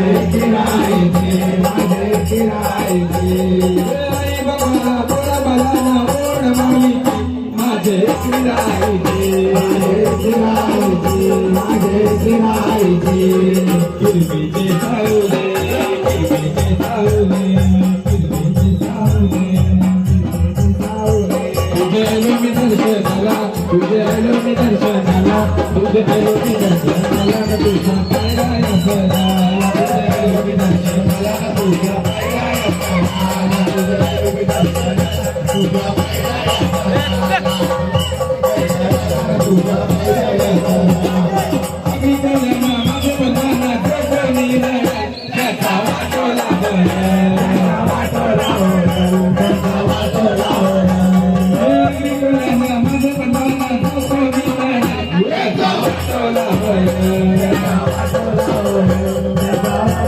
किरायचे माझे किरायचे आई बाबा बोला मला ओढ माऊलीची माझे किरायचे माझे किरायचे किरवीचे सावले किरवीचे सावले किरवीचे सावले तुझे आलो मी दर्शनाला तुझे आलो मी दर्शनाला तुझे आलो मी दर्शनाला तुझा पाय असला तुझे आलो मी दर्शनाला तुझा